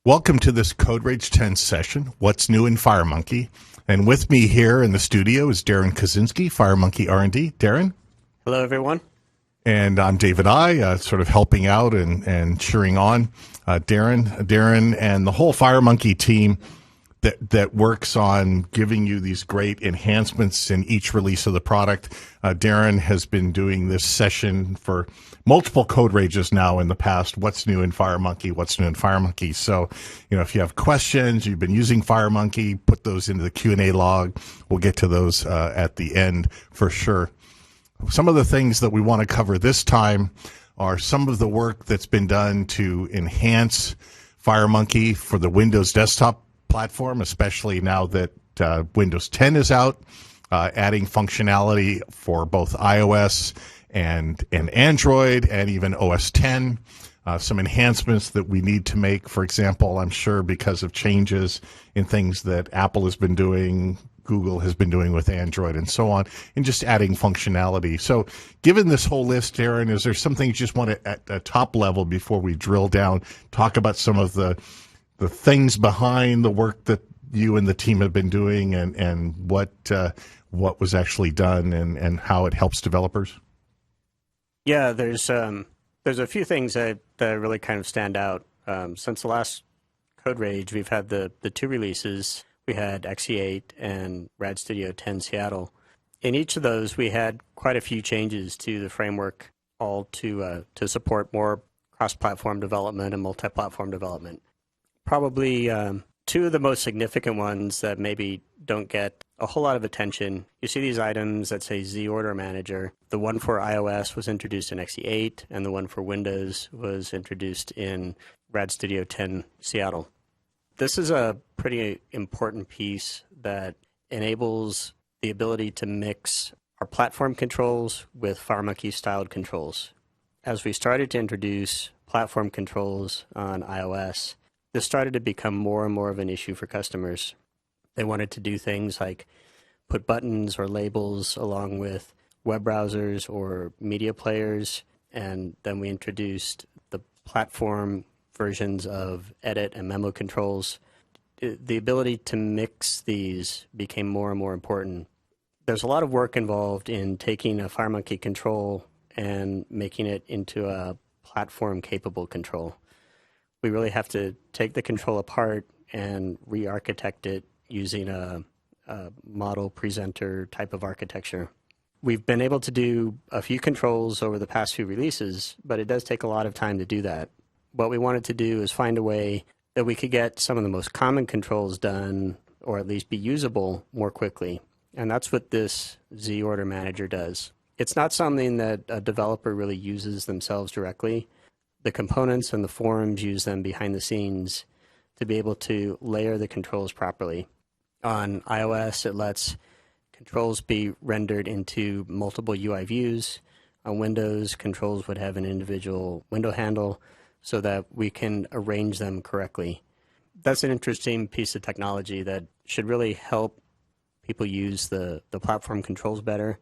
Welcome to this Code Rage 10 session, What's New in FireMonkey. And with me here in the studio is Darren Kosinski, FireMonkey R&D. Darren? Hello, everyone. And I'm David I, sort of helping out and cheering on Darren and the whole FireMonkey team that works on giving you these great enhancements in each release of the product. Darren has been doing this session for multiple Code Rages now in the past. What's new in FireMonkey? What's new in FireMonkey? So, if you have questions, you've been using FireMonkey, put those into the Q&A log. We'll get to those at the end for sure. Some of the things that we want to cover this time are some of the work that's been done to enhance FireMonkey for the Windows desktop platform, especially now that Windows 10 is out, adding functionality for both iOS and Android and even OS 10. Some enhancements that we need to make, for example, I'm sure because of changes in things that Apple has been doing, Google has been doing with Android and so on, and just adding functionality. So given this whole list, Darren, is there something you just want to, at a top level, before we drill down, talk about some of the things behind the work that you and the team have been doing and what was actually done and how it helps developers? Yeah, there's a few things that really kind of stand out. Since the last Code Rage, we've had the two releases. We had XE8 and Rad Studio 10 Seattle. In each of those, we had quite a few changes to the framework, all to support more cross-platform development and multi-platform development. Probably two of the most significant ones that maybe don't get a whole lot of attention. You see these items that say Z Order Manager. The one for iOS was introduced in XE8, and the one for Windows was introduced in Rad Studio 10 Seattle. This is a pretty important piece that enables the ability to mix our platform controls with FireMonkey-styled controls. As we started to introduce platform controls on iOS, this started to become more and more of an issue for customers. They wanted to do things like put buttons or labels along with web browsers or media players, and then we introduced the platform versions of edit and memo controls. The ability to mix these became more and more important. There's a lot of work involved in taking a FireMonkey control and making it into a platform-capable control. We really have to take the control apart and re-architect it using a model presenter type of architecture. We've been able to do a few controls over the past few releases, but it does take a lot of time to do that. What we wanted to do is find a way that we could get some of the most common controls done, or at least be usable more quickly. And that's what this Z Order Manager does. It's not something that a developer really uses themselves directly. The components and the forums use them behind the scenes to be able to layer the controls properly. On iOS, it lets controls be rendered into multiple UI views. On Windows, controls would have an individual window handle so that we can arrange them correctly. That's an interesting piece of technology that should really help people use the platform controls better,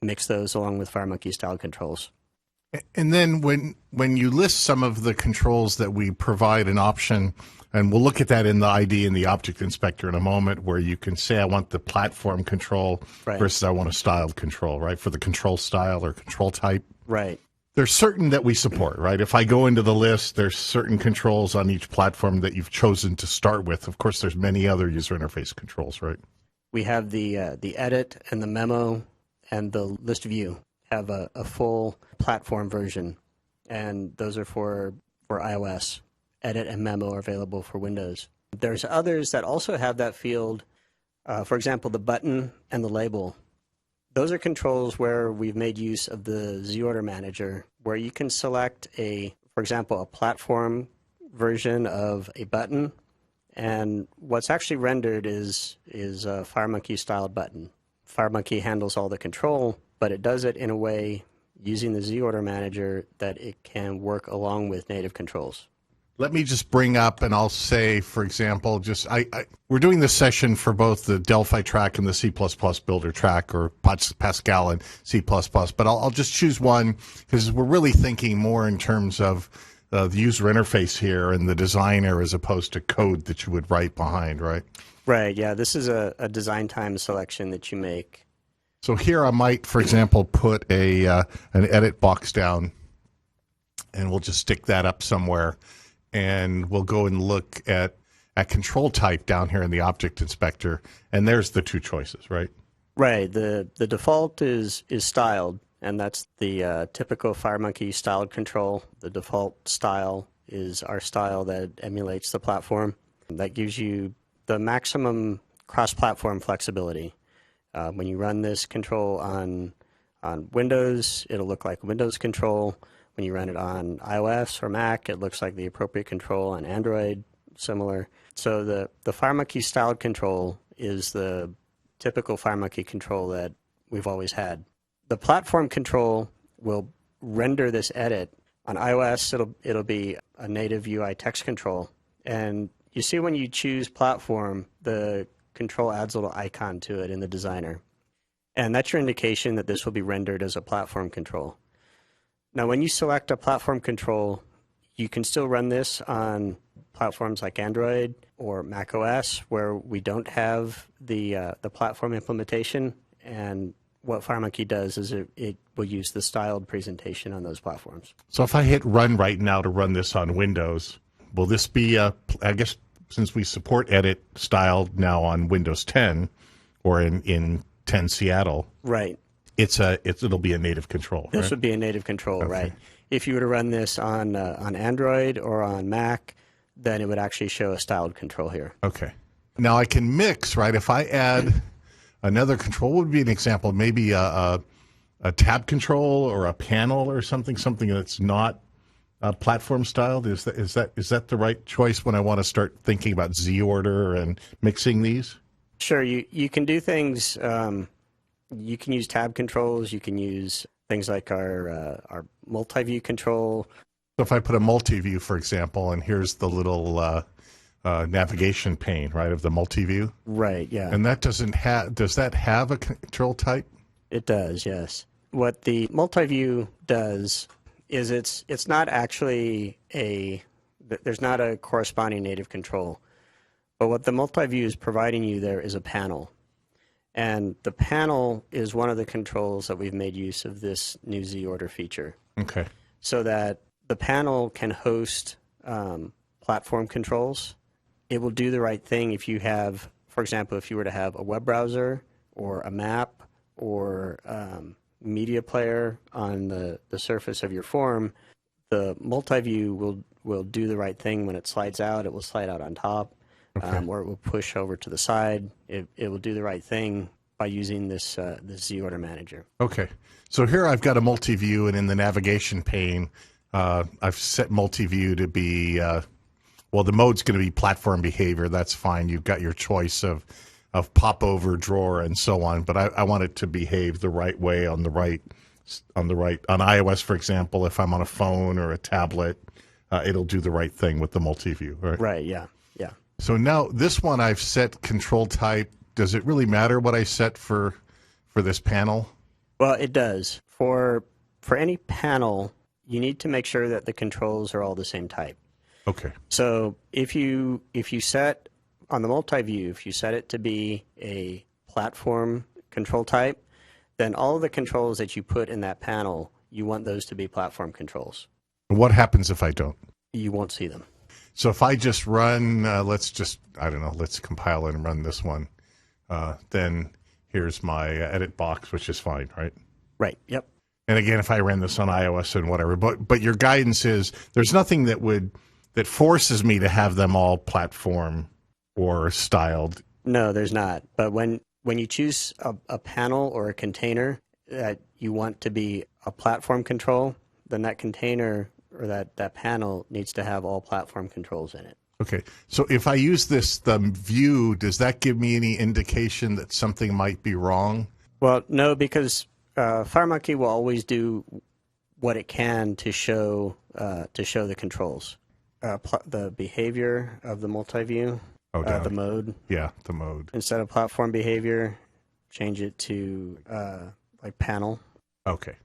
mix those along with FireMonkey-style controls. And then when you list some of the controls that we provide an option, and we'll look at that in the ID and the object inspector in a moment, where you can say, I want the platform control versus I want a styled control, right? For the control style or control type. Right. There's certain that we support, right? If I go into the list, there's certain controls on each platform that you've chosen to start with. Of course, there's many other user interface controls, right? We have the edit and the memo and the list view have a full platform version, and those are for iOS. Edit and memo are available for Windows. There's others that also have that field. For example, the button and the label. Those are controls where we've made use of the Z Order Manager, where you can select for example, a platform version of a button, and what's actually rendered is a FireMonkey-styled button. FireMonkey handles all the control, but it does it in a way using the Z Order Manager that it can work along with native controls. Let me just bring up, and I'll say, for example, we're doing this session for both the Delphi track and the C++ builder track, or Pascal and C++, but I'll just choose one because we're really thinking more in terms of the user interface here and the designer as opposed to code that you would write behind, right? Right, yeah. This is a design time selection that you make. So here I might, for example, put an edit box down, and we'll just stick that up somewhere, and we'll go and look at control type down here in the object inspector, and there's the two choices, right? Right. The default is styled, and that's the typical FireMonkey styled control. The default style is our style that emulates the platform. That gives you the maximum cross-platform flexibility. When you run this control on Windows, it'll look like Windows control. When you run it on iOS or Mac, it looks like the appropriate control. On Android, similar. So the FireMonkey styled control is the typical FireMonkey control that we've always had. The platform control will render this edit. On iOS, it'll be a native UI text control. And you see when you choose platform, the control adds a little icon to it in the designer. And that's your indication that this will be rendered as a platform control. Now, when you select a platform control, you can still run this on platforms like Android or Mac OS where we don't have the platform implementation. And what FireMonkey does is it will use the styled presentation on those platforms. So if I hit run right now to run this on Windows, will this be, I guess, since we support edit styled now on Windows 10 or in 10 Seattle, right? It'll be a native control. This right? would be a native control, Okay. right? If you were to run this on Android or on Mac, then it would actually show a styled control here. Okay. Now I can mix, right? If I add another control, what would be an example? Maybe a tab control or a panel or something that's not platform styled. Is that the right choice when I want to start thinking about Z order and mixing these? Sure, you can do things. You can use tab controls. You can use things like our multi-view control. So if I put a multi-view, for example, and here's the little navigation pane, right, of the multi-view. Right. Yeah. And that does that have a control type? It does. Yes. What the multi-view does is it's not actually there's not a corresponding native control, but what the multi-view is providing you there is a panel. And the panel is one of the controls that we've made use of this new Z order feature. Okay. So that the panel can host platform controls. It will do the right thing if you have, for example, if you were to have a web browser or a map or media player on the surface of your form, the multi-view will do the right thing when it slides out. It will slide out on top, Okay. or it will push over to the side. It will do the right thing by using this Z order manager. Okay. So here I've got a multi-view, and in the navigation pane, I've set multi-view to be, the mode's going to be platform behavior. That's fine. You've got your choice of popover, drawer, and so on. But I want it to behave the right way on iOS, for example. If I'm on a phone or a tablet, it'll do the right thing with the multi-view. Right. Right. Yeah. Yeah. So now this one I've set control type. Does it really matter what I set for this panel? Well, it does. For any panel, you need to make sure that the controls are all the same type. Okay. So if you set on the multi-view, if you set it to be a platform control type, then all of the controls that you put in that panel, you want those to be platform controls. What happens if I don't? You won't see them. So if I just run, let's compile and run this one. Then here's my edit box, which is fine, right? Right. Yep. And again, if I ran this on iOS and whatever, but your guidance is there's nothing that forces me to have them all platform or styled. No, there's not. But when you choose a panel or a container that you want to be a platform control, then that container or that panel needs to have all platform controls in it. Okay. So if I use the view, does that give me any indication that something might be wrong? Well, no, because FireMonkey will always do what it can to show the controls. The behavior of the multi-view, the mode. Yeah, the mode. Instead of platform behavior, change it to like panel. Okay.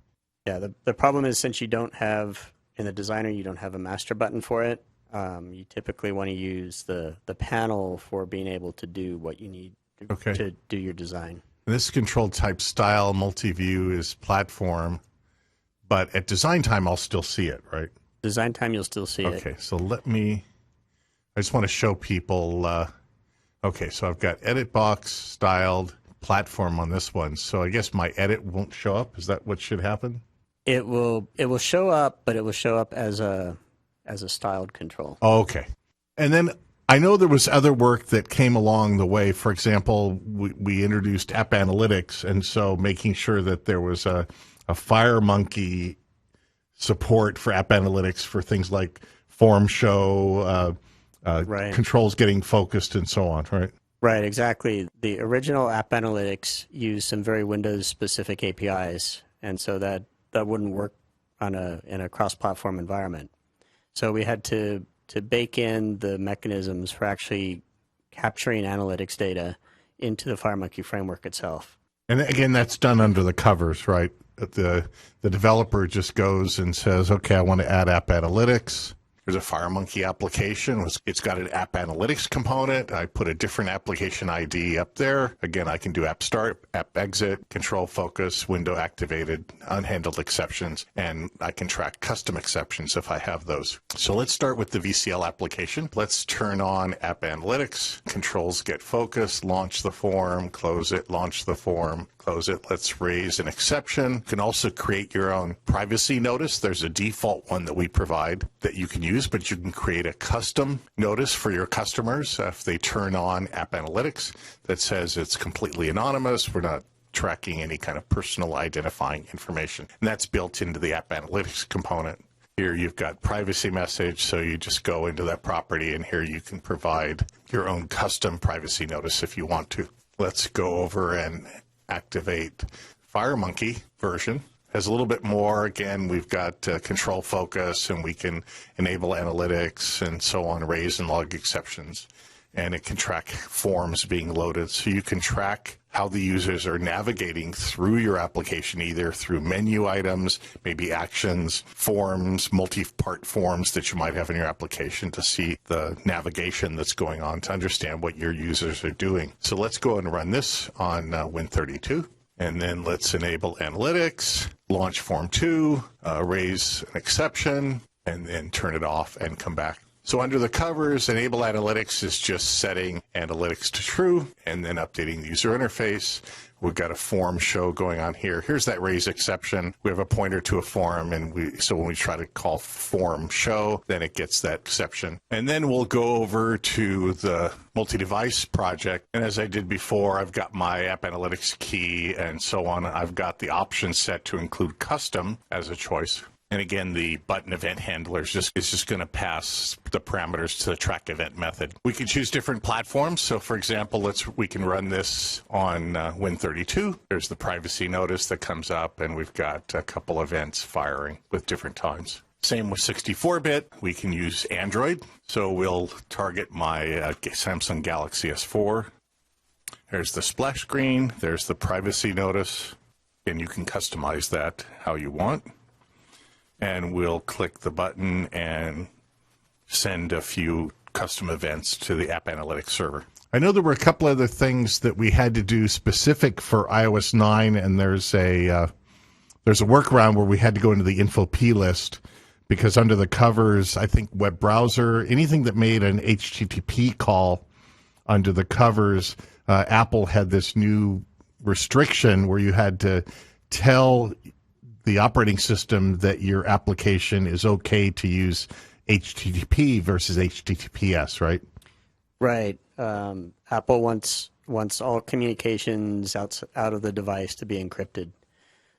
Yeah, the problem is since you don't have in the designer, you don't have a master button for it. You typically want to use the panel for being able to do what you need to do your design. This control type style multi-view is platform, but at design time, I'll still see it, right? Design time, you'll still see it. Okay, so I just want to show people, okay, so I've got edit box styled platform on this one. So I guess my edit won't show up. Is that what should happen? It will show up, but it will show up as a styled control. Oh, okay. And then I know there was other work that came along the way. For example, we introduced app analytics, and so making sure that there was a FireMonkey support for app analytics for things like form show, Right. controls getting focused, and so on, right? Right, exactly. The original app analytics used some very Windows-specific APIs, and so that wouldn't work in a cross-platform environment. So we had to bake in the mechanisms for actually capturing analytics data into the FireMonkey framework itself. And again, that's done under the covers, right? The developer just goes and says, okay, I want to add app analytics. There's a FireMonkey application. It's got an app analytics component. I put a different application ID up there. Again, I can do app start, app exit, control focus, window activated, unhandled exceptions, and I can track custom exceptions if I have those. So let's start with the VCL application. Let's turn on app analytics, controls get focus, launch the form, close it, launch the form, close it. Let's raise an exception. You can also create your own privacy notice. There's a default one that we provide that you can use, but you can create a custom notice for your customers if they turn on app analytics that says it's completely anonymous. We're not tracking any kind of personal identifying information. And that's built into the app analytics component. Here you've got privacy message, so you just go into that property, and here you can provide your own custom privacy notice if you want to. Let's go over and activate FireMonkey version. Has a little bit more. Again, we've got control focus, and we can enable analytics and so on, raise and log exceptions. And it can track forms being loaded. So you can track how the users are navigating through your application, either through menu items, maybe actions, forms, multi-part forms that you might have in your application to see the navigation that's going on to understand what your users are doing. So let's go and run this on Win32. And then let's enable analytics, launch form 2, raise an exception, and then turn it off and come back. So under the covers, enable analytics is just setting analytics to true and then updating the user interface. We've got a form show going on here. Here's that raise exception. We have a pointer to a form, and so when we try to call form show, then it gets that exception. And then we'll go over to the multi-device project. And as I did before, I've got my app analytics key and so on. I've got the option set to include custom as a choice. And again, the button event handler is just going to pass the parameters to the track event method. We can choose different platforms. So for example, we can run this on Win32. There's the privacy notice that comes up, and we've got a couple events firing with different times. Same with 64-bit. We can use Android. So we'll target my Samsung Galaxy S4. There's the splash screen. There's the privacy notice. And you can customize that how you want. And we'll click the button and send a few custom events to the App Analytics server. I know there were a couple other things that we had to do specific for iOS 9, and there's a workaround where we had to go into the info P list because under the covers, I think web browser, anything that made an HTTP call under the covers, Apple had this new restriction where you had to tell the operating system that your application is okay to use HTTP versus HTTPS, right? Right. Apple wants all communications out of the device to be encrypted.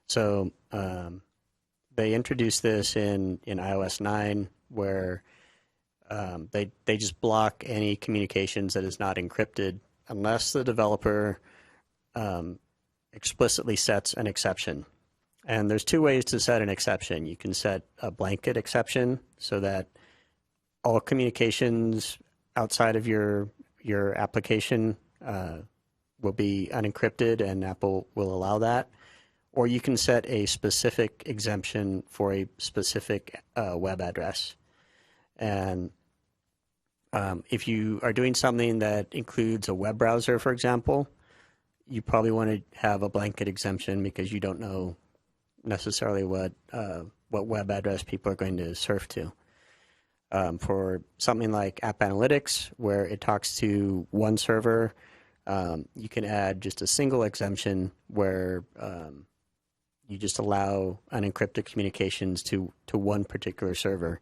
So they introduced this in iOS 9 where they just block any communications that is not encrypted unless the developer explicitly sets an exception. And there's two ways to set an exception. You can set a blanket exception so that all communications outside of your application will be unencrypted, and Apple will allow that. or you can set a specific exemption for a specific web address. And if you are doing something that includes a web browser, for example, you probably want to have a blanket exemption because you don't know necessarily what web address people are going to surf to. For something like App Analytics, where it talks to one server, you can add just a single exemption where you just allow unencrypted communications to one particular server.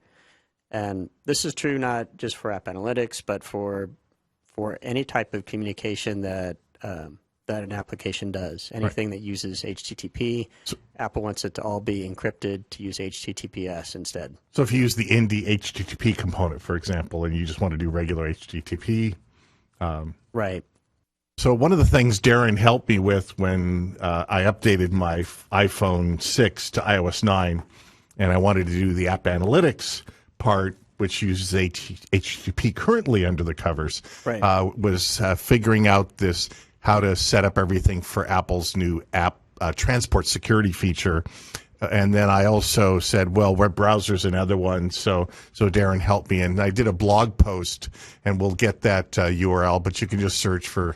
And this is true not just for App Analytics, but for any type of communication that an application does. Anything that uses HTTP, Apple wants it to all be encrypted to use HTTPS instead. So if you use the Indy HTTP component, for example, and you just want to do regular HTTP. Right. So one of the things Darren helped me with when I updated my iPhone 6 to iOS 9, and I wanted to do the App Analytics part, which uses HTTP currently under the covers, right. Was figuring out how to set up everything for Apple's new app transport security feature. And then I also said, well, web browser's another one. So Darren helped me, and I did a blog post, and we'll get that URL, but you can just search for,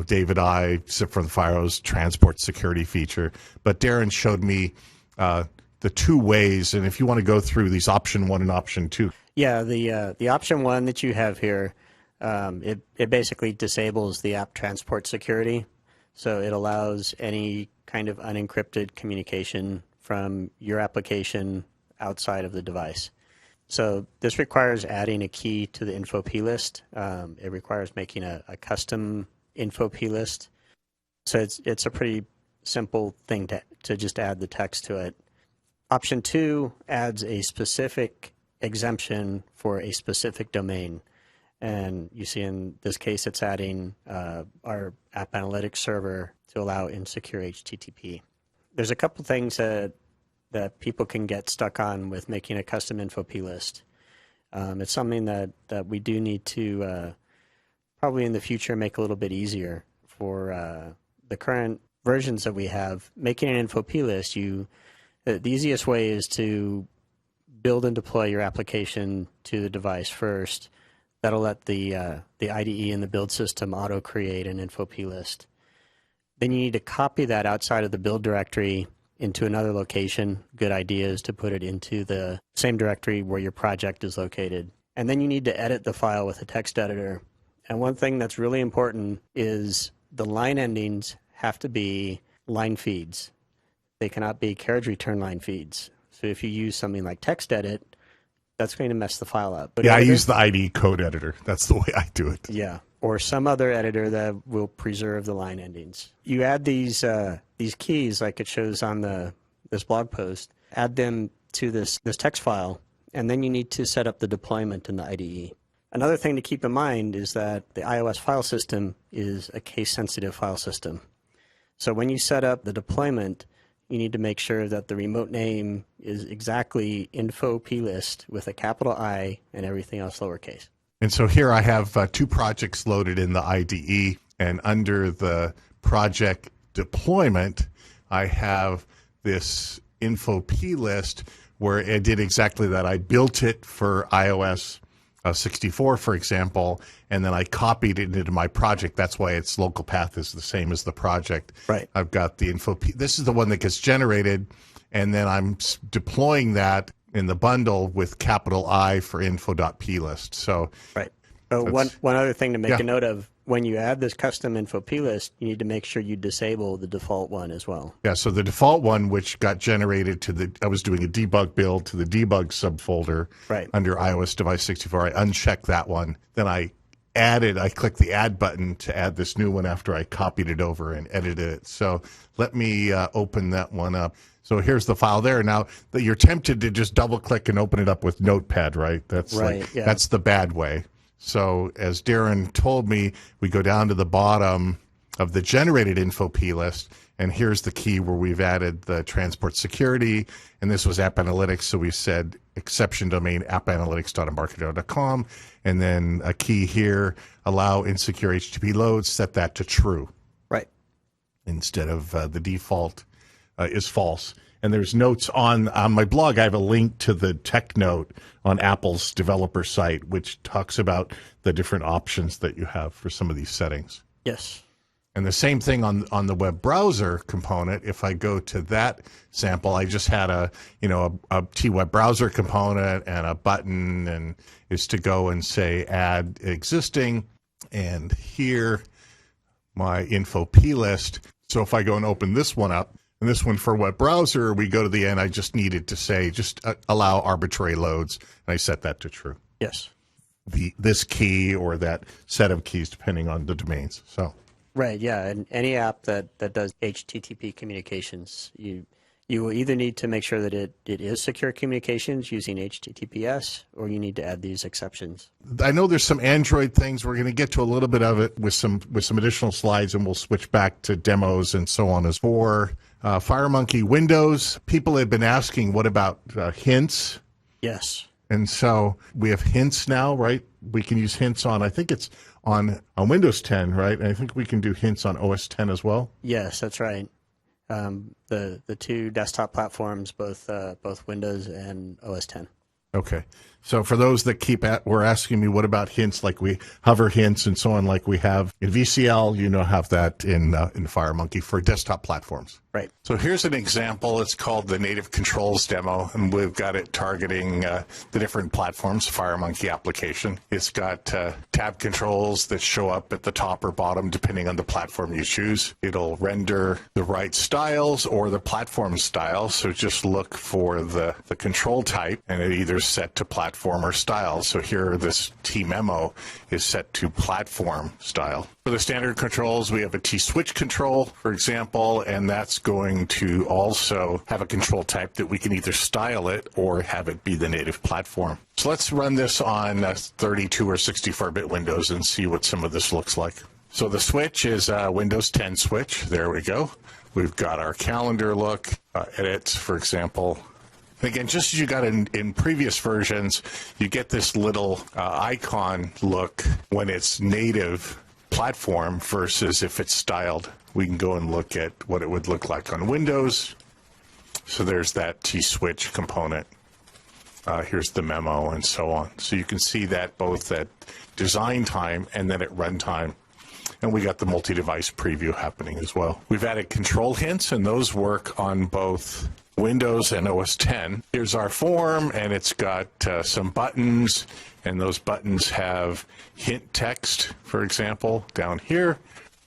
David I. from the FireOS transport security feature. But Darren showed me the two ways, and if you want to go through these option 1 and option 2. Yeah, the option 1 that you have here, it basically disables the app transport security. So it allows any kind of unencrypted communication from your application outside of the device. So this requires adding a key to the info P list. It requires making a custom info P list. So it's a pretty simple thing to just add the text to it. Option 2 adds a specific exemption for a specific domain. And you see in this case, it's adding our App Analytics server to allow insecure HTTP. There's a couple things that people can get stuck on with making a custom info P list. It's something that we do need to probably in the future make a little bit easier. For the current versions that we have, making an info P list, the easiest way is to build and deploy your application to the device first. That'll let the IDE and the build system auto-create an info P list. Then you need to copy that outside of the build directory into another location. Good idea is to put it into the same directory where your project is located. And then you need to edit the file with a text editor. And one thing that's really important is the line endings have to be line feeds. They cannot be carriage return line feeds. So if you use something like text edit, that's going to mess the file up. But I use the IDE code editor. That's the way I do it. Yeah, or some other editor that will preserve the line endings. You add these keys, like it shows on this blog post, add them to this text file, and then you need to set up the deployment in the IDE. Another thing to keep in mind is that the iOS file system is a case-sensitive file system. So when you set up the deployment, you need to make sure that the remote name is exactly info plist with a capital I and everything else lowercase. And so here I have 2 projects loaded in the IDE, and under the project deployment, I have this info plist where it did exactly that. I built it for iOS 64, for example, and then I copied it into my project. That's why its local path is the same as the project. Right. I've got the info. This is the one that gets generated, and then I'm deploying that in the bundle with capital I for info.plist. So right. One other thing to make a note of, when you add this custom info plist, you need to make sure you disable the default one as well. Yeah, so the default one, which got generated I was doing a debug build to the debug subfolder under iOS device 64. I unchecked that one. Then I clicked the add button to add this new one after I copied it over and edited it. So let me open that one up. So here's the file there. Now, you're tempted to just double click and open it up with Notepad, right? That's that's the bad way. So as Darren told me, we go down to the bottom of the generated info plist, and here's the key where we've added the transport security, and this was App Analytics, so we said exception domain appanalytics.embarcadero.com, and then a key here, allow insecure HTTP loads, set that to true. Right. Instead of the default is false. And there's notes on my blog. I have a link to the tech note on Apple's developer site, which talks about the different options that you have for some of these settings. Yes. And the same thing on the web browser component. If I go to that sample, I just had a T-Web browser component and a button, and is to go and say add existing, and here my info P list. So if I go and open this one up, and this one for web browser, we go to the end. I just needed to say just allow arbitrary loads, and I set that to true. Yes. This key or that set of keys depending on the domains. So. Right, yeah, and any app that does HTTP communications, you will either need to make sure that it is secure communications using HTTPS, or you need to add these exceptions. I know there's some Android things. We're going to get to a little bit of it with some additional slides, and we'll switch back to demos and so on. As for FireMonkey Windows, people have been asking, what about hints? Yes. And so we have hints now, right? We can use hints on, I think it's on Windows 10, right? And I think we can do hints on OS 10 as well. Yes, that's right. The two desktop platforms, both Windows and OS 10. Okay. So for those that were asking me, what about hints, like we hover hints and so on, like we have in VCL, have that in FireMonkey for desktop platforms. Right. So here's an example. It's called the native controls demo, and we've got it targeting the different platforms, FireMonkey application. It's got tab controls that show up at the top or bottom depending on the platform you choose. It'll render the right styles or the platform style. So just look for the control type, and it either set to platform or style. So here, this T memo is set to platform style. For the standard controls, we have a T-switch control, for example, and that's going to also have a control type that we can either style it or have it be the native platform. So let's run this on 32 or 64-bit Windows and see what some of this looks like. So the switch is a Windows 10 switch. There we go. We've got our calendar look, edits, for example. And again, just as you got in previous versions, you get this little icon look when it's native platform versus if it's styled. We can go and look at what it would look like on Windows. So there's that T-switch component. Here's the memo and so on. So you can see that both at design time and then at runtime. And we got the multi-device preview happening as well. We've added control hints, and those work on both Windows and OS 10. Here's our form, and it's got some buttons, and those buttons have hint text, for example, down here.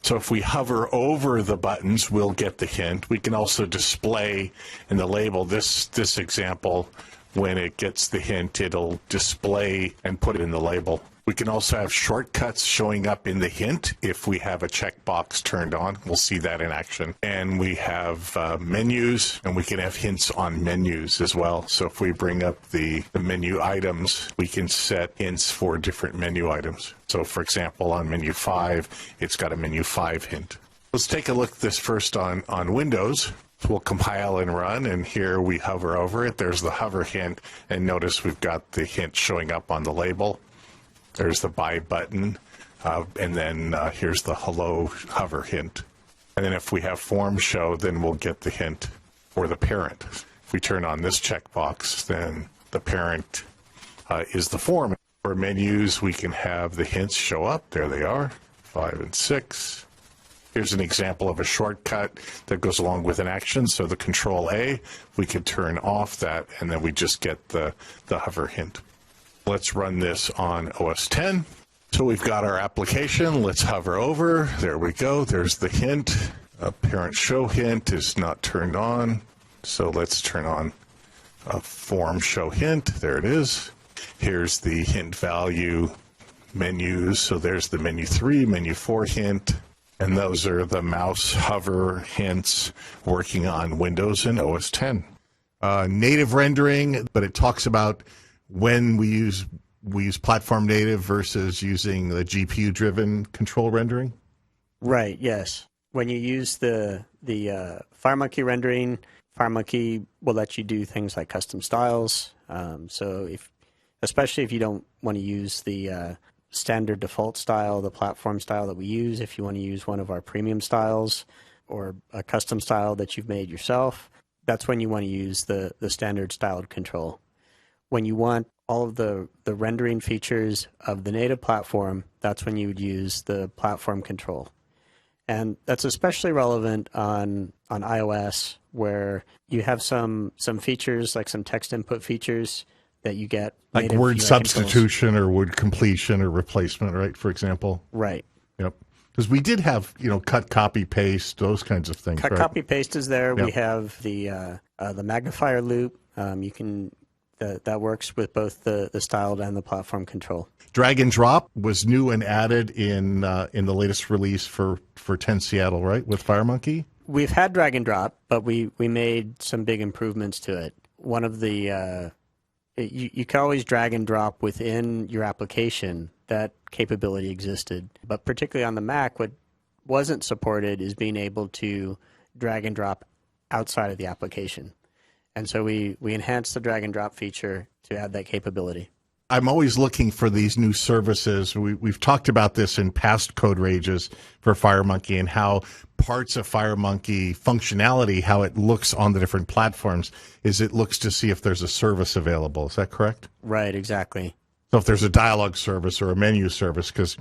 So if we hover over the buttons, we'll get the hint. We can also display in the label this example. When it gets the hint, it'll display and put it in the label. We can also have shortcuts showing up in the hint if we have a checkbox turned on. We'll see that in action. And we have menus, and we can have hints on menus as well. So if we bring up the menu items, we can set hints for different menu items. So for example, on menu 5, it's got a menu 5 hint. Let's take a look at this first on Windows. We'll compile and run, and here we hover over it. There's the hover hint, and notice we've got the hint showing up on the label. There's the buy button, and then here's the hello hover hint. And then if we have form show, then we'll get the hint for the parent. If we turn on this checkbox, then the parent is the form. For menus, we can have the hints show up. There they are, 5 and 6. Here's an example of a shortcut that goes along with an action. So the Control A, we can turn off that, and then we just get the hover hint. Let's run this on OS 10. So we've got our application. Let's hover over. There we go. There's the hint. Parent show hint is not turned on. So let's turn on a form show hint. There it is. Here's the hint value menus. So there's the menu 3, menu 4 hint. And those are the mouse hover hints working on Windows and OS 10. Native rendering, but it talks about when we use platform native versus using the GPU-driven control rendering. Right. Yes. When you use the FireMonkey rendering, FireMonkey will let you do things like custom styles. So especially if you don't want to use the standard default style, the platform style that we use, if you want to use one of our premium styles, or a custom style that you've made yourself, that's when you want to use the standard styled control. When you want all of the rendering features of the native platform, that's when you would use the platform control. And that's especially relevant on iOS, where you have some features, like some text input features that you get. Like word substitution or word completion or replacement, right, for example? Right. Yep. Because we did have, cut, copy, paste, those kinds of things. Cut, right? copy, paste is there. Yep. We have the magnifier loop. That works with both the styled and the platform control. Drag and drop was new and added in the latest release for 10 Seattle, right, with FireMonkey? We've had drag and drop, but we made some big improvements to it. One of the you can always drag and drop within your application. That capability existed, but particularly on the Mac, what wasn't supported is being able to drag and drop outside of the application. And so we enhanced the drag and drop feature to add that capability. I'm always looking for these new services. We've talked about this in past code rages for FireMonkey and how parts of FireMonkey functionality, how it looks on the different platforms, is it looks to see if there's a service available. Is that correct? Right, exactly. So if there's a dialogue service or a menu service, because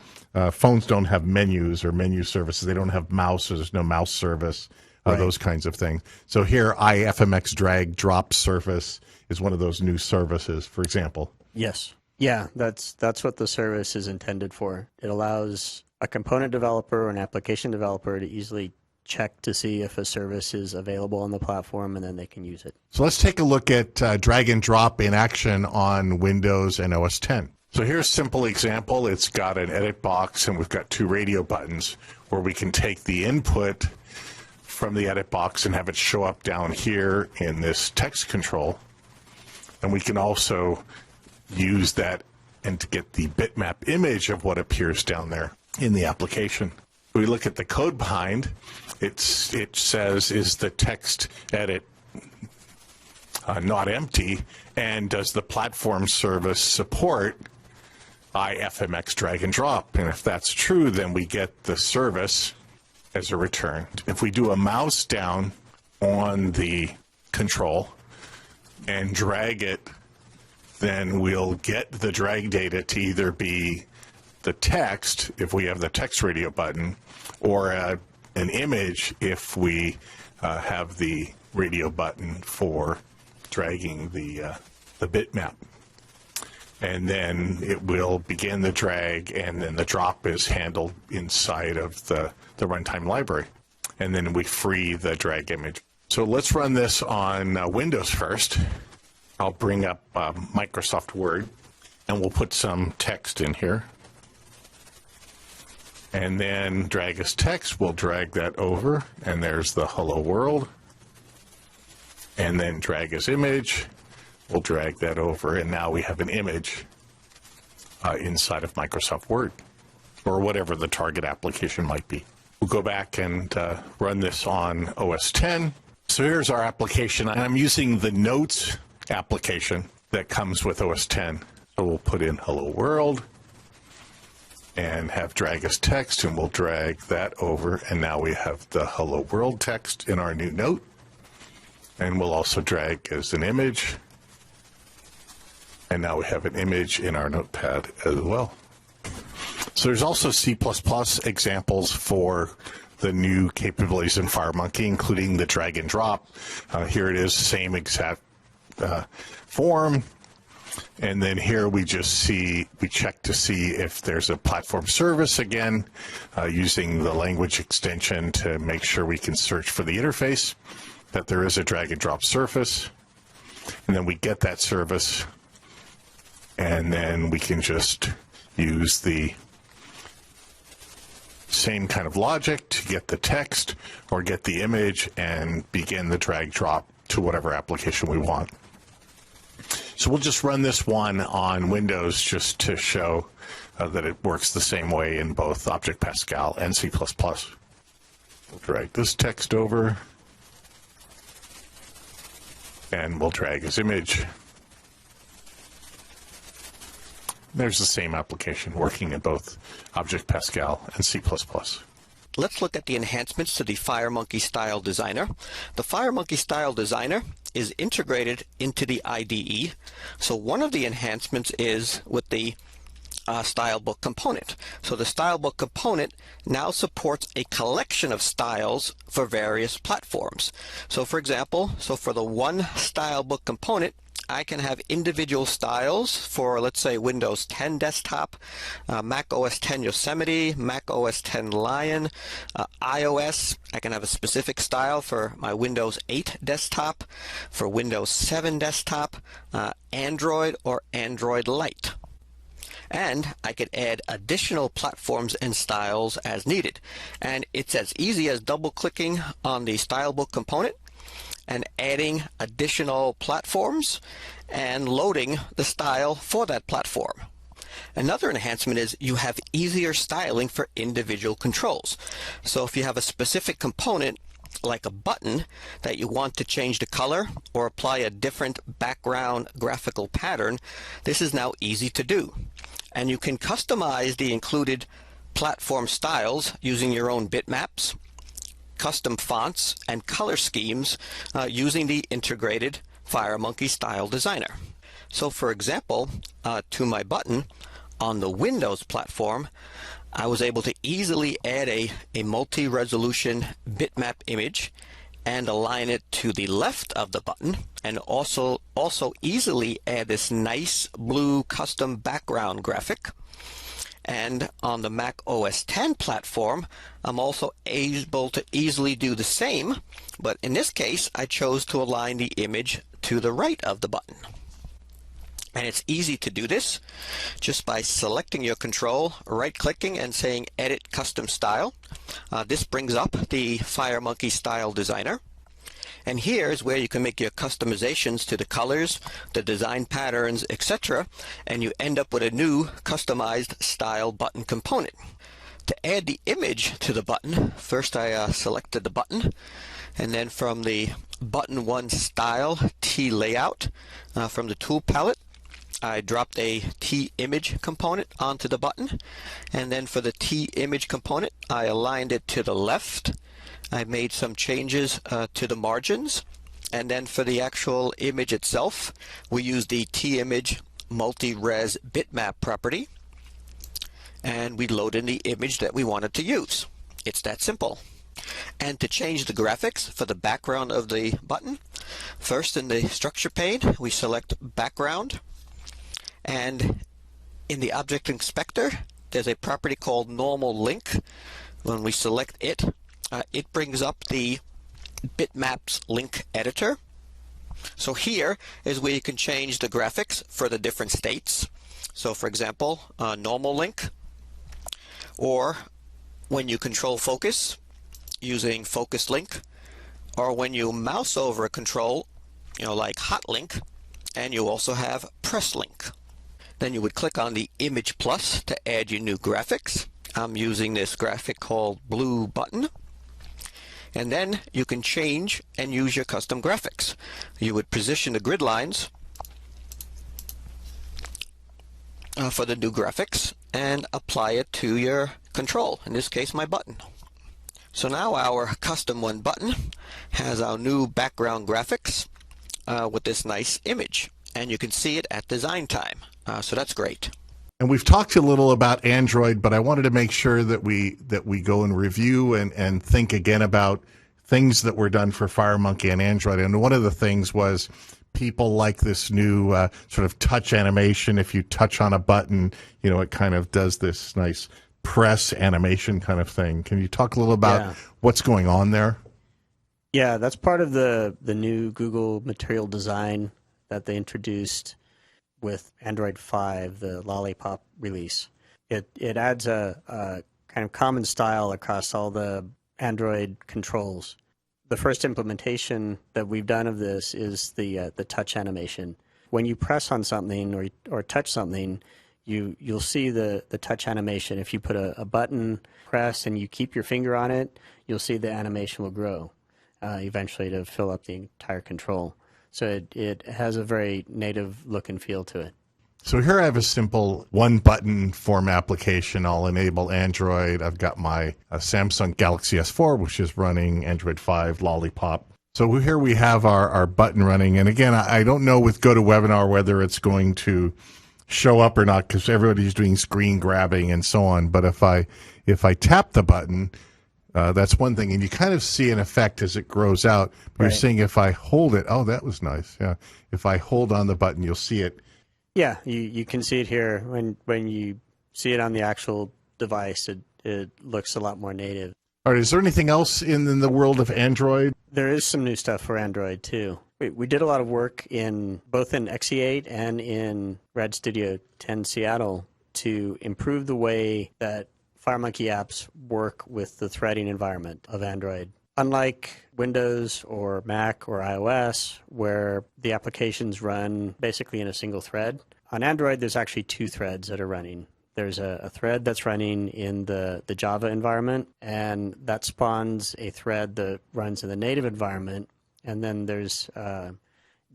phones don't have menus or menu services, they don't have mouse, so there's no mouse service, right. Those kinds of things. So here, IFMX drag drop service is one of those new services, for example. Yes. Yeah, that's what the service is intended for. It allows a component developer or an application developer to easily check to see if a service is available on the platform, and then they can use it. So let's take a look at drag and drop in action on Windows and OS X. So here's a simple example. It's got an edit box, and we've got two radio buttons where we can take the input from the edit box and have it show up down here in this text control. And we can also use that and to get the bitmap image of what appears down there in the application. We look at the code behind. It says, is the text edit not empty? And does the platform service support IFMX drag and drop? And if that's true, then we get the service as a return. If we do a mouse down on the control and drag it, then we'll get the drag data to either be the text, if we have the text radio button, or an image if we have the radio button for dragging the bitmap. And then it will begin the drag, and then the drop is handled inside of the runtime library. And then we free the drag image. So let's run this on Windows first. I'll bring up Microsoft Word, and we'll put some text in here. And then drag as text, we'll drag that over, and there's the hello world. And then drag as image, we'll drag that over, and now we have an image inside of Microsoft Word, or whatever the target application might be. We'll go back and run this on OS X. So here's our application, and I'm using the Notes application that comes with OS X. So we'll put in hello world and have drag as text, and we'll drag that over, and now we have the hello world text in our new note. And we'll also drag as an image, and now we have an image in our notepad as well. So there's also C++ examples for the new capabilities in FireMonkey, including the drag and drop. Here it is, same exact form. And then here we check to see if there's a platform service again, using the language extension to make sure we can search for the interface, that there is a drag and drop surface. And then we get that service, and then we can just use the same kind of logic to get the text or get the image and begin the drag drop to whatever application we want. So we'll just run this one on Windows just to show that it works the same way in both Object Pascal and C++. We'll drag this text over, and we'll drag as image. There's the same application working in both Object Pascal and C++. let's look at the enhancements to the FireMonkey Style Designer. The FireMonkey Style Designer is integrated into the IDE. So one of the enhancements is with the stylebook component. So the stylebook component now supports a collection of styles for various platforms. So for example, for the one stylebook component, I can have individual styles for, let's say, Windows 10 desktop, Mac OS 10 Yosemite, Mac OS 10 Lion, iOS. I can have a specific style for my Windows 8 desktop, for Windows 7 desktop, Android, or Android Lite. And I could add additional platforms and styles as needed. And it's as easy as double-clicking on the stylebook component and adding additional platforms and loading the style for that platform. Another enhancement is you have easier styling for individual controls. So if you have a specific component like a button that you want to change the color or apply a different background graphical pattern, this is now easy to do. And you can customize the included platform styles using your own bitmaps, custom fonts, and color schemes using the integrated FireMonkey Style Designer. So for example, to my button on the Windows platform, I was able to easily add a multi-resolution bitmap image and align it to the left of the button, and also easily add this nice blue custom background graphic. And on the Mac OS 10 platform, I'm also able to easily do the same, but in this case, I chose to align the image to the right of the button. And it's easy to do this just by selecting your control, right-clicking, and saying Edit Custom Style. This brings up the FireMonkey Style Designer. And here's where you can make your customizations to the colors, the design patterns, etc. And you end up with a new customized style button component. To add the image to the button, first I selected the button, and then from the Button 1 Style T Layout from the tool palette, I dropped a T-image component onto the button, and then for the T-image component, I aligned it to the left. I made some changes to the margins, and then for the actual image itself, we used the T-image multi-res bitmap property, and we load in the image that we wanted to use. It's that simple. And to change the graphics for the background of the button, first in the structure pane, we select background. And in the object inspector, there's a property called normal link. When we select it, it brings up the bitmaps link editor. So here is where you can change the graphics for the different states. So for example, normal link, or when you control focus using focus link, or when you mouse over a control, like hot link, and you also have press link. Then you would click on the image plus to add your new graphics. I'm using this graphic called blue button. And then you can change and use your custom graphics. You would position the grid lines for the new graphics and apply it to your control, in this case my button. So now our custom one button has our new background graphics with this nice image, and you can see it at design time. So that's great. And we've talked a little about Android, but I wanted to make sure that we go and review and think again about things that were done for FireMonkey and Android. And one of the things was people like this new sort of touch animation. If you touch on a button, it kind of does this nice press animation kind of thing. Can you talk a little about what's going on there? Yeah, that's part of the new Google Material Design that they introduced with Android 5, the Lollipop release. It adds a kind of common style across all the Android controls. The first implementation that we've done of this is the touch animation. When you press on something or touch something, you'll see the touch animation. If you put a button press and you keep your finger on it, you'll see the animation will grow eventually to fill up the entire control. So it has a very native look and feel to it. So here I have a simple one-button form application. I'll enable Android. I've got my Samsung Galaxy S4, which is running Android 5 Lollipop. So here we have our button running. And again, I don't know with GoToWebinar whether it's going to show up or not because everybody's doing screen grabbing and so on. But if I tap the button, that's one thing. And you kind of see an effect as it grows out. But You're saying if I hold it, oh, that was nice. Yeah. If I hold on the button, you'll see it. Yeah, you can see it here. When you see it on the actual device, it looks a lot more native. All right, is there anything else in the world of Android? There is some new stuff for Android, too. We did a lot of work both in XE8 and in Rad Studio 10 Seattle to improve the way that FireMonkey apps work with the threading environment of Android. Unlike Windows or Mac or iOS, where the applications run basically in a single thread, on Android there's actually two threads that are running. There's a thread that's running in the Java environment, and that spawns a thread that runs in the native environment, and then there's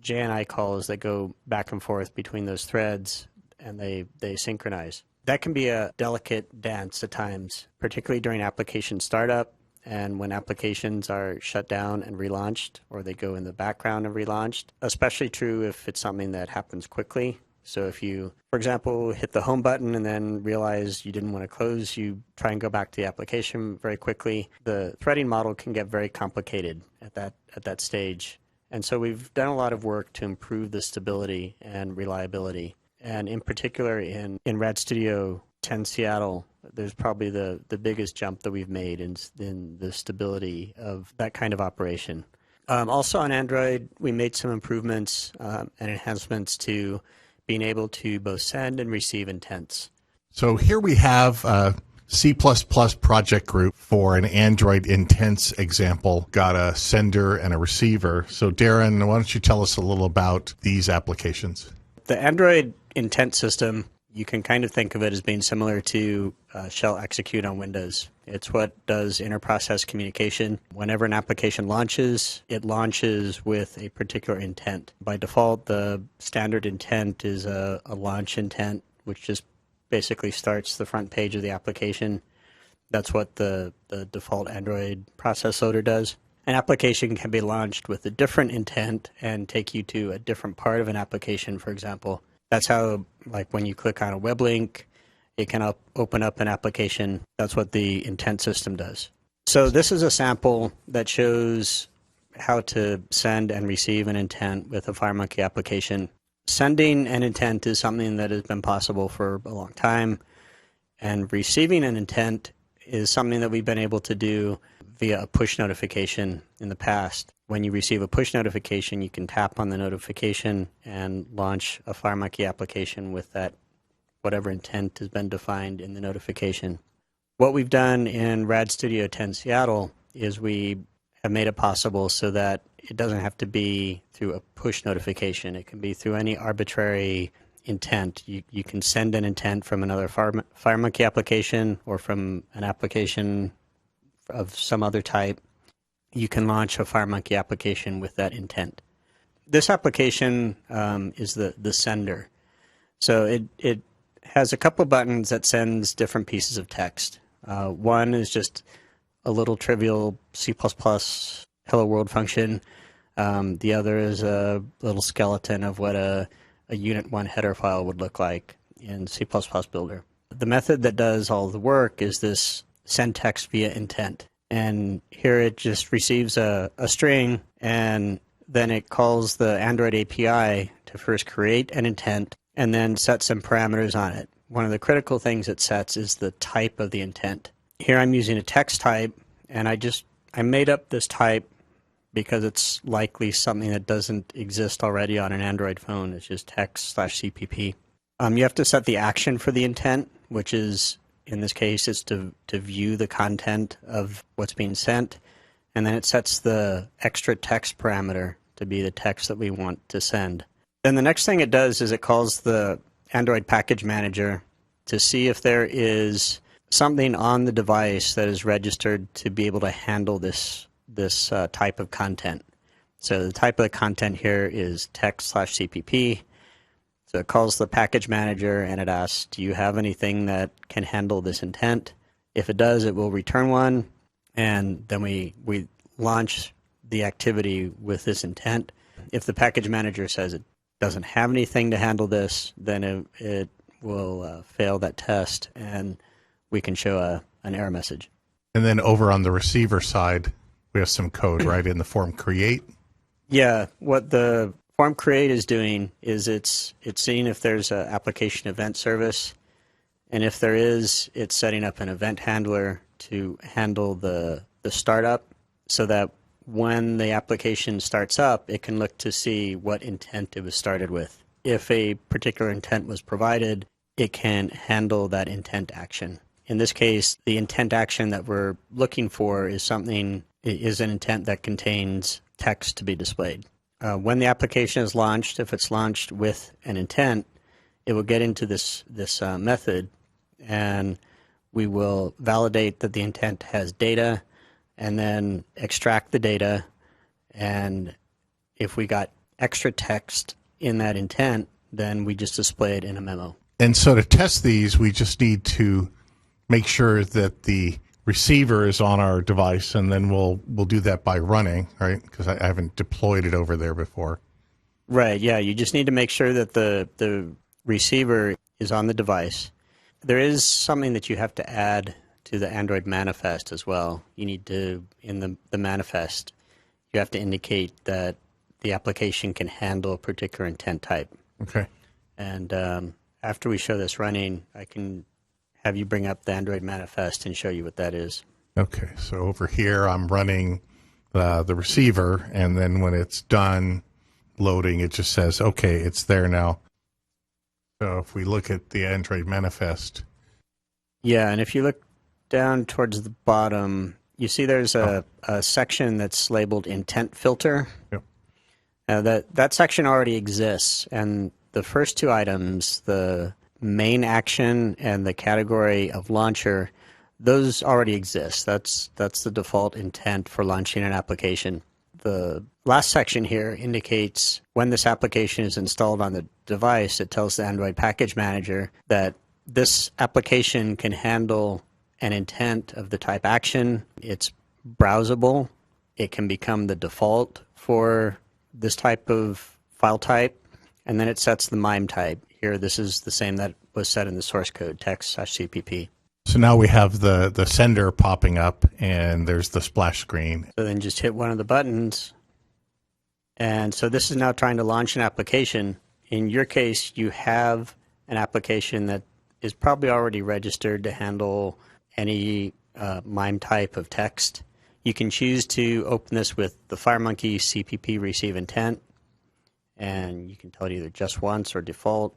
JNI calls that go back and forth between those threads, and they synchronize. That can be a delicate dance at times, particularly during application startup, and when applications are shut down and relaunched, or they go in the background and relaunched, especially true if it's something that happens quickly. So if you, for example, hit the home button and then realize you didn't want to close, you try and go back to the application very quickly, the threading model can get very complicated at that stage. And so we've done a lot of work to improve the stability and reliability. And in particular, in Rad Studio 10 Seattle, there's probably the biggest jump that we've made in the stability of that kind of operation. Also on Android, we made some improvements and enhancements to being able to both send and receive intents. So here we have a C++ project group for an Android intents example. Got a sender and a receiver. So Darren, why don't you tell us a little about these applications? The Android intent system, you can kind of think of it as being similar to shell execute on Windows. It's what does inter-process communication. Whenever an application launches, it launches with a particular intent. By default, the standard intent is a launch intent, which just basically starts the front page of the application. That's what the default Android process loader does. An application can be launched with a different intent and take you to a different part of an application, for example. That's how, like when you click on a web link, it can open up an application. That's what the intent system does. So this is a sample that shows how to send and receive an intent with a FireMonkey application. Sending an intent is something that has been possible for a long time, and receiving an intent is something that we've been able to do via a push notification in the past. When you receive a push notification, you can tap on the notification and launch a FireMonkey application with that whatever intent has been defined in the notification. What we've done in Rad Studio 10 Seattle is we have made it possible so that it doesn't have to be through a push notification. It can be through any arbitrary intent. You can send an intent from another FireMonkey application or from an application of some other type. You can launch a FireMonkey application with that intent. This application is the sender. So it has a couple buttons that sends different pieces of text. One is just a little trivial C++ hello world function. The other is a little skeleton of what a unit 1 header file would look like in C++ Builder. The method that does all the work is this send text via intent. And here it just receives a string, and then it calls the Android API to first create an intent and then set some parameters on it. One of the critical things it sets is the type of the intent. Here I'm using a text type, and I made up this type because it's likely something that doesn't exist already on an Android phone. It's just text/CPP. You have to set the action for the intent, which is, in this case, is to view the content of what's being sent, and then it sets the extra text parameter to be the text that we want to send. Then the next thing it does is it calls the Android package manager to see if there is something on the device that is registered to be able to handle this type of content. So the type of the content here is text/CPP. So it calls the package manager and it asks, do you have anything that can handle this intent? If it does, it will return one, and then we launch the activity with this intent. If the package manager says it doesn't have anything to handle this, then it will fail that test, and we can show an error message. And then over on the receiver side, we have some code, right, in the form create. Yeah, what the form create is doing is it's seeing if there's an application event service, and if there is, it's setting up an event handler to handle the startup so that when the application starts up, it can look to see what intent it was started with. If a particular intent was provided, it can handle that intent action. In this case, the intent action that we're looking for is an intent that contains text to be displayed. When the application is launched, if it's launched with an intent, it will get into this method, and we will validate that the intent has data, and then extract the data. And if we got extra text in that intent, then we just display it in a memo. And so to test these, we just need to make sure that the receiver is on our device, and then we'll do that by running, right? Because I haven't deployed it over there before. Right, yeah. You just need to make sure that the receiver is on the device. There is something that you have to add to the Android manifest as well. You need to, in the manifest, you have to indicate that the application can handle a particular intent type. Okay. And after we show this running, I can have you bring up the Android manifest and show you what that is. Okay, so over here I'm running the receiver, and then when it's done loading, it just says, okay, it's there now. So if we look at the Android manifest. Yeah, and if you look down towards the bottom, you see there's a section that's labeled intent filter. Yep. That section already exists, and the first two items, the main action and the category of launcher, those already exist. That's the default intent for launching an application. The last section here indicates when this application is installed on the device, it tells the Android package manager that this application can handle an intent of the type action. It's browsable. It can become the default for this type of file type, and then it sets the MIME type. Here, this is the same that was set in the source code, text/CPP. So now we have the sender popping up, and there's the splash screen. So then just hit one of the buttons. And so this is now trying to launch an application. In your case, you have an application that is probably already registered to handle any MIME type of text. You can choose to open this with the FireMonkey CPP receive intent, and you can tell it either just once or default.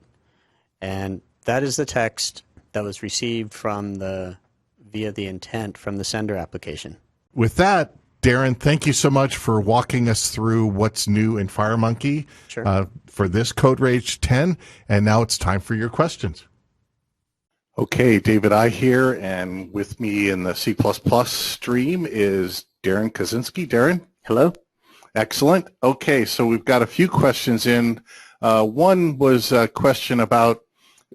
And that is the text that was received via the intent from the sender application. With that, Darren, thank you so much for walking us through what's new in FireMonkey. Sure. For this Code Rage 10, and now it's time for your questions. Okay, David I here, and with me in the C++ stream is Darren Kosinski. Darren? Hello. Excellent. Okay, so we've got a few questions in. One was a question about,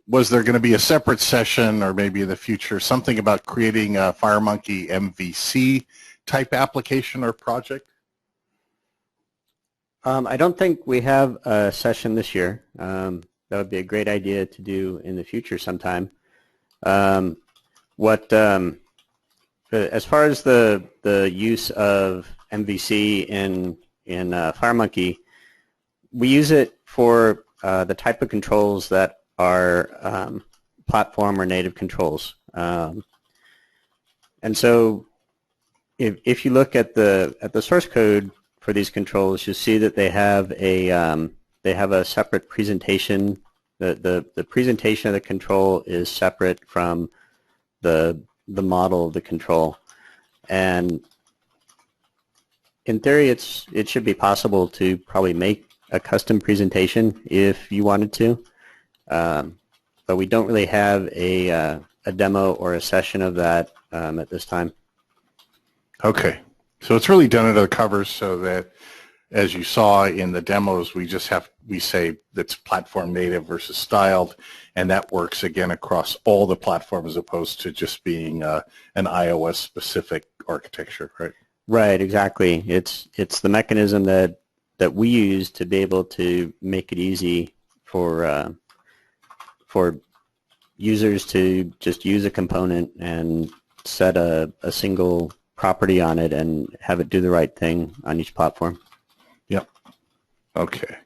was there going to be a separate session, or maybe in the future, something about creating a FireMonkey MVC type application or project? I don't think we have a session this year. That would be a great idea to do in the future sometime. As far as the use of MVC in FireMonkey, we use it for the type of controls that are platform or native controls. And so if you look at the source code for these controls, you'll see that they have a separate presentation. The presentation of the control is separate from the model of the control. And in theory, it should be possible to probably make a custom presentation if you wanted to. But we don't really have a demo or a session of that at this time. Okay, so it's really done under the covers, so that, as you saw in the demos, we just have we say that's platform native versus styled, and that works again across all the platforms as opposed to just being an iOS specific architecture, right? Right, exactly. It's the mechanism that we use to be able to make it easy for users to just use a component and set a single property on it and have it do the right thing on each platform. Yep. Okay.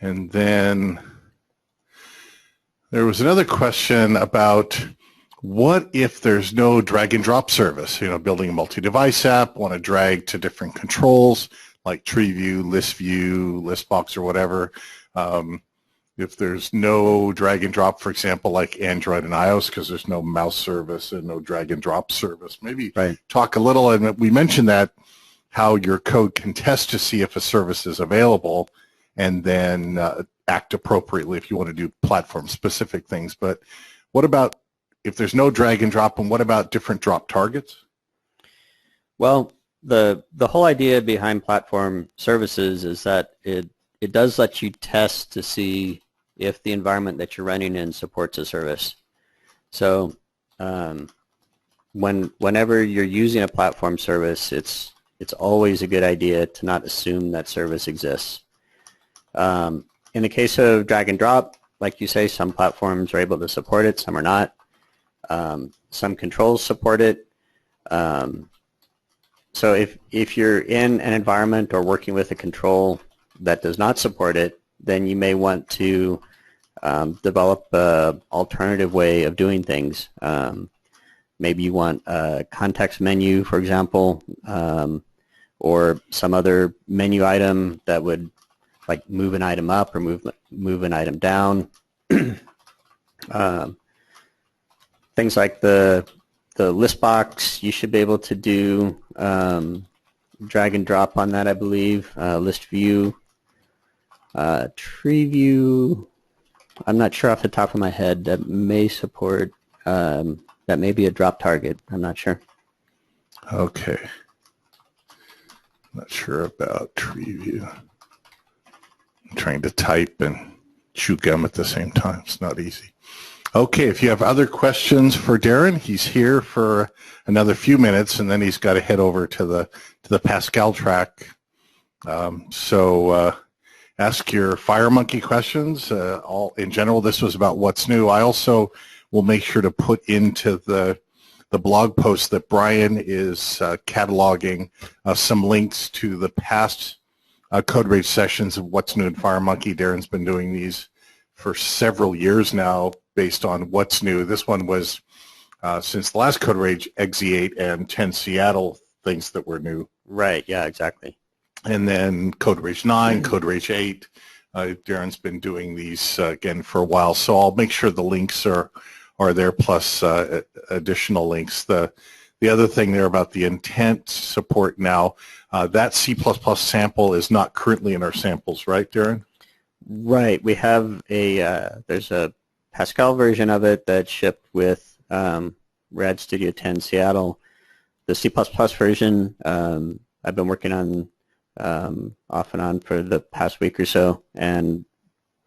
And then there was another question about what if there's no drag and drop service, building a multi-device app, want to drag to different controls like tree view, list view, list box or whatever. If there's no drag and drop, for example, like Android and iOS, because there's no mouse service and no drag and drop service, maybe talk a little, and we mentioned that, how your code can test to see if a service is available and then act appropriately if you want to do platform-specific things. But what about if there's no drag and drop, and what about different drop targets? Well, the whole idea behind platform services is that it does let you test to see if the environment that you're running in supports a service. So whenever you're using a platform service, it's always a good idea to not assume that service exists. In the case of drag and drop, like you say, some platforms are able to support it, some are not. Some controls support it. So if you're in an environment or working with a control that does not support it, then you may want to develop an alternative way of doing things. Maybe you want a context menu, for example, or some other menu item that would like move an item up or move an item down. Things like the list box, you should be able to do drag and drop on that, I believe. List view, tree view, I'm not sure off the top of my head. That may support, that may be a drop target. I'm not sure. Okay. Not sure about tree view. I'm trying to type and chew gum at the same time. It's not easy. Okay, if you have other questions for Darren, he's here for another few minutes, and then he's got to head over to the Pascal track. Ask your FireMonkey questions. All in general, this was about what's new. I also will make sure to put into the blog post that Brian is cataloging some links to the past Code Rage sessions of what's new in FireMonkey. Darren's been doing these for several years now based on what's new. This one was since the last Code Rage, XE8 and 10 Seattle, things that were new. Right, yeah, exactly. And then Code Rage 9, Code Rage 8. Darren's been doing these again for a while, so I'll make sure the links are there, plus additional links. The other thing there about the intent support now, that C++ sample is not currently in our samples, right, Darren? Right. We have there's a Pascal version of it that shipped with Rad Studio 10 Seattle. The C++ version I've been working on off and on for the past week or so, and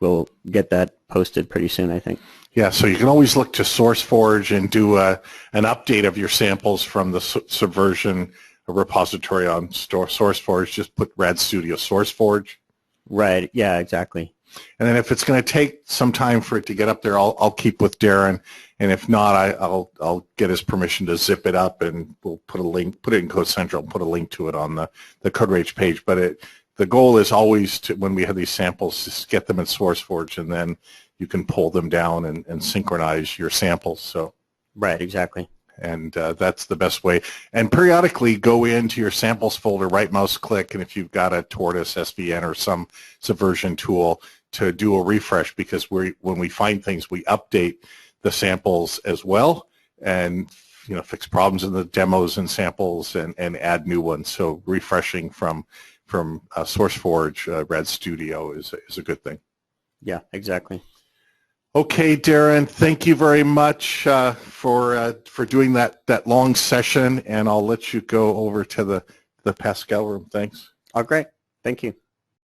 we'll get that posted pretty soon, I think. Yeah, so you can always look to SourceForge and do an update of your samples from the Subversion repository on SourceForge. Just put Rad Studio SourceForge. Right, yeah, exactly. And then if it's going to take some time for it to get up there, I'll keep with Darren, and if not, I'll get his permission to zip it up, and we'll put it in Code Central, and put a link to it on the Code Rage page. But the goal is always to, when we have these samples, just get them in SourceForge, and then you can pull them down and synchronize your samples. So right, exactly. And that's the best way. And periodically go into your samples folder, right mouse click, and if you've got a Tortoise SVN or some Subversion tool, to do a refresh, because when we find things, we update the samples as well, and fix problems in the demos and samples, and add new ones. So refreshing from SourceForge, Rad Studio is a good thing. Yeah, exactly. Okay, Darren, thank you very much for doing that long session, and I'll let you go over to the Pascal room. Thanks. Oh, great. Thank you.